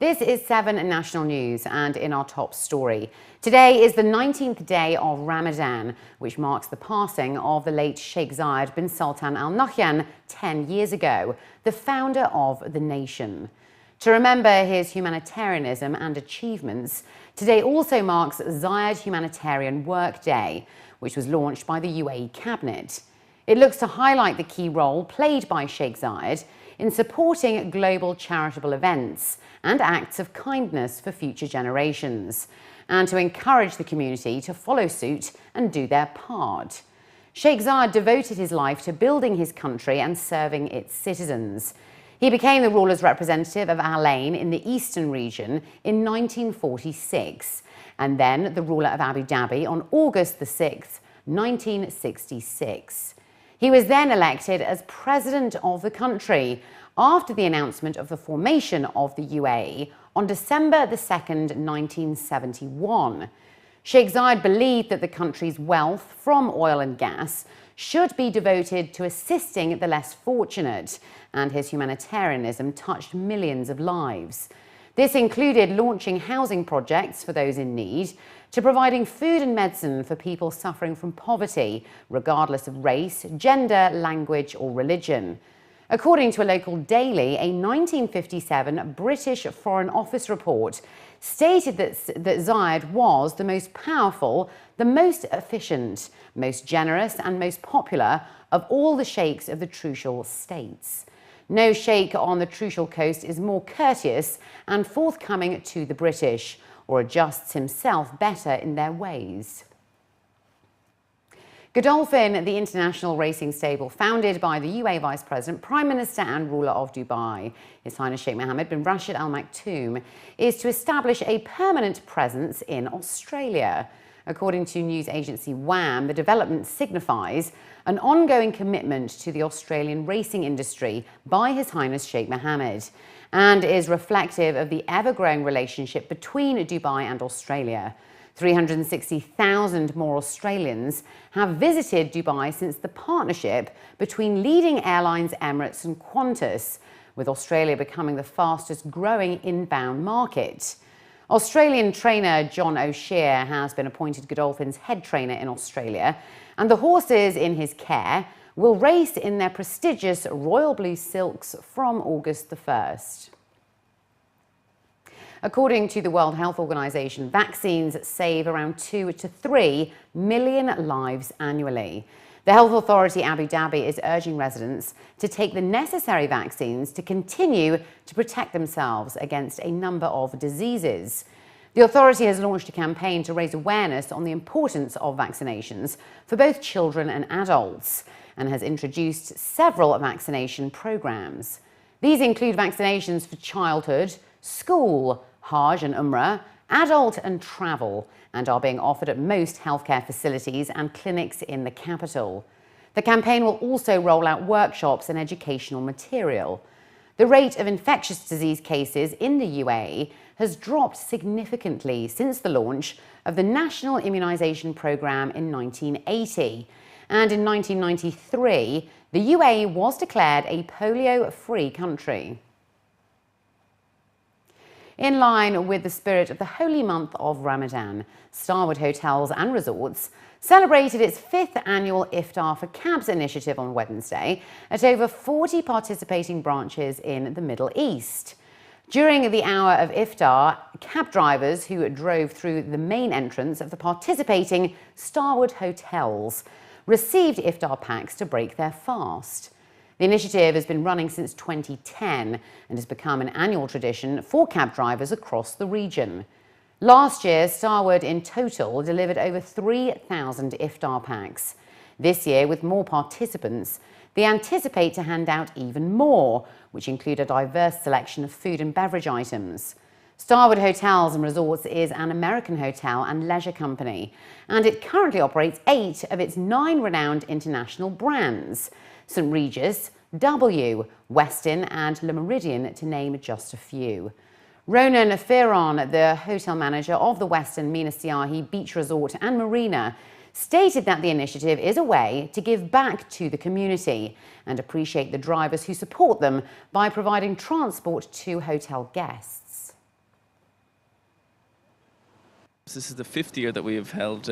This is 7 National News, and in our top story, today is the 19th day of Ramadan, which marks the passing of the late Sheikh Zayed bin Sultan Al Nahyan 10 years ago, the founder of the nation. To remember his humanitarianism and achievements, today also marks Zayed Humanitarian Work Day, which was launched by the UAE Cabinet. It looks to highlight the key role played by Sheikh Zayed in supporting global charitable events and acts of kindness for future generations, and to encourage the community to follow suit and do their part. Sheikh Zayed devoted his life to building his country and serving its citizens. He became the ruler's representative of Al Ain in the eastern region in 1946, and then the ruler of Abu Dhabi on August the 6th, 1966. He was then elected as president of the country after the announcement of the formation of the UAE on December the 2nd, 1971. Sheikh Zayed believed that the country's wealth from oil and gas should be devoted to assisting the less fortunate, and his humanitarianism touched millions of lives. This included launching housing projects for those in need, to providing food and medicine for people suffering from poverty, regardless of race, gender, language or religion. According to a local daily, a 1957 British Foreign Office report stated that Zayed was the most powerful, the most efficient, most generous and most popular of all the sheikhs of the Trucial states. No sheikh on the Trucial coast is more courteous and forthcoming to the British, or adjusts himself better in their ways. Godolphin, the international racing stable founded by the UAE Vice President, Prime Minister and ruler of Dubai, His Highness Sheikh Mohammed bin Rashid Al Maktoum, is to establish a permanent presence in Australia. According to news agency WAM, the development signifies an ongoing commitment to the Australian racing industry by His Highness Sheikh Mohammed, and is reflective of the ever-growing relationship between Dubai and Australia. 360,000 more Australians have visited Dubai since the partnership between leading airlines Emirates and Qantas, with Australia becoming the fastest growing inbound market. Australian trainer John O'Shea has been appointed Godolphin's head trainer in Australia, and the horses in his care will race in their prestigious Royal Blue Silks from August the 1st. According to the World Health Organization, vaccines save around 2 to 3 million lives annually. The Health Authority Abu Dhabi is urging residents to take the necessary vaccines to continue to protect themselves against a number of diseases. The authority has launched a campaign to raise awareness on the importance of vaccinations for both children and adults, and has introduced several vaccination programs. These include vaccinations for childhood, school, Hajj and Umrah, adult and travel, and are being offered at most healthcare facilities and clinics in the capital. The campaign will also roll out workshops and educational material. The rate of infectious disease cases in the UAE has dropped significantly since the launch of the National Immunisation Programme in 1980. And in 1993, the UAE was declared a polio-free country. In line with the spirit of the holy month of Ramadan, Starwood Hotels and Resorts celebrated its 5th annual Iftar for Cabs initiative on Wednesday at over 40 participating branches in the Middle East. During the hour of Iftar, cab drivers who drove through the main entrance of the participating Starwood Hotels received Iftar packs to break their fast. The initiative has been running since 2010 and has become an annual tradition for cab drivers across the region. Last year, Starwood in total delivered over 3,000 Iftar packs. This year, with more participants, they anticipate to hand out even more, which include a diverse selection of food and beverage items. Starwood Hotels and Resorts is an American hotel and leisure company, and it currently operates 8 of its 9 renowned international brands: St. Regis, W, Westin and Le Méridien, to name just a few. Ronan Ferron, the hotel manager of the Westin Mina Siahi Beach Resort and Marina, stated that the initiative is a way to give back to the community and appreciate the drivers who support them by providing transport to hotel guests. This is the 5th year that we have held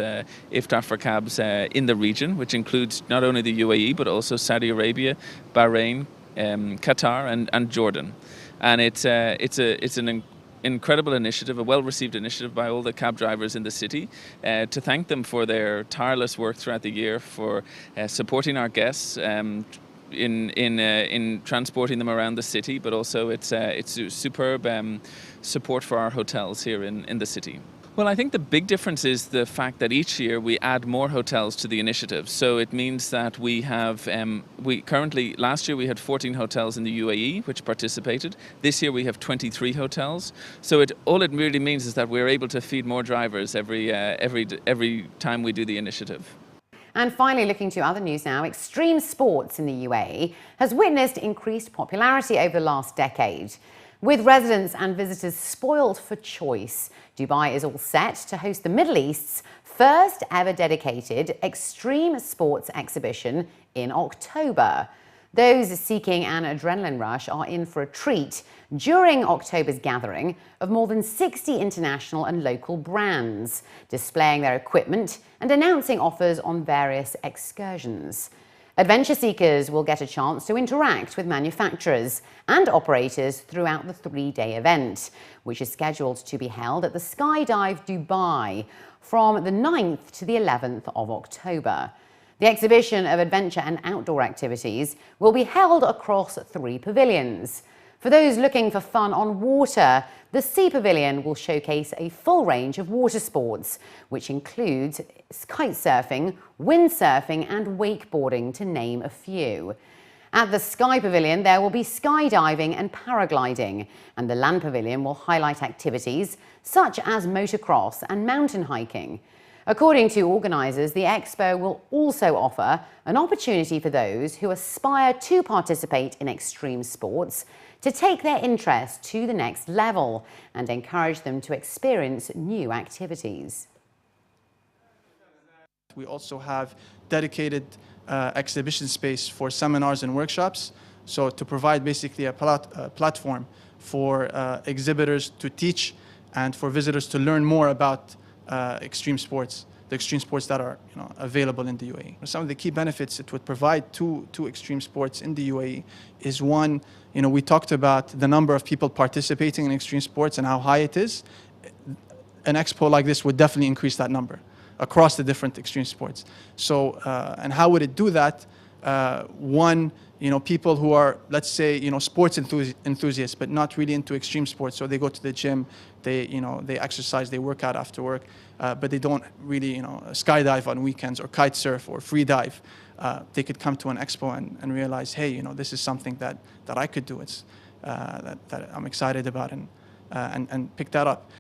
Iftar for Cabs in the region, which includes not only the UAE but also Saudi Arabia, Bahrain, Qatar and Jordan. And it's an incredible initiative, a well-received initiative by all the cab drivers in the city, to thank them for their tireless work throughout the year, for supporting our guests in transporting them around the city, but also it's superb support for our hotels here in the city. Well, I think the big difference is the fact that each year we add more hotels to the initiative. So it means that we have, last year we had 14 hotels in the UAE which participated. This year we have 23 hotels. So all it really means is that we're able to feed more drivers every time we do the initiative. And finally, looking to other news now, extreme sports in the UAE has witnessed increased popularity over the last decade. With residents and visitors spoilt for choice, Dubai is all set to host the Middle East's first ever dedicated extreme sports exhibition in October. Those seeking an adrenaline rush are in for a treat during October's gathering of more than 60 international and local brands, displaying their equipment and announcing offers on various excursions. Adventure seekers will get a chance to interact with manufacturers and operators throughout the 3-day event, which is scheduled to be held at the Skydive Dubai from the 9th to the 11th of October. The exhibition of adventure and outdoor activities will be held across 3 pavilions. For those looking for fun on water, the Sea Pavilion will showcase a full range of water sports, which includes kite surfing, windsurfing and wakeboarding, to name a few. At the Sky Pavilion, there will be skydiving and paragliding, and the Land Pavilion will highlight activities such as motocross and mountain hiking. According to organisers, the expo will also offer an opportunity for those who aspire to participate in extreme sports to take their interest to the next level and encourage them to experience new activities. We also have dedicated exhibition space for seminars and workshops, so to provide basically a platform for exhibitors to teach and for visitors to learn more about extreme sports, the extreme sports that are available in the UAE. Some of the key benefits it would provide to extreme sports in the UAE is, one, we talked about the number of people participating in extreme sports and how high it is. An expo like this would definitely increase that number across the different extreme sports. So, and how would it do that? One, people who are, let's say, sports enthusiasts, but not really into extreme sports. So they go to the gym, they exercise, they work out after work, but they don't really, skydive on weekends or kite surf or free dive. They could come to an expo and realize, hey, this is something that I could do. It's that I'm excited about, and pick that up.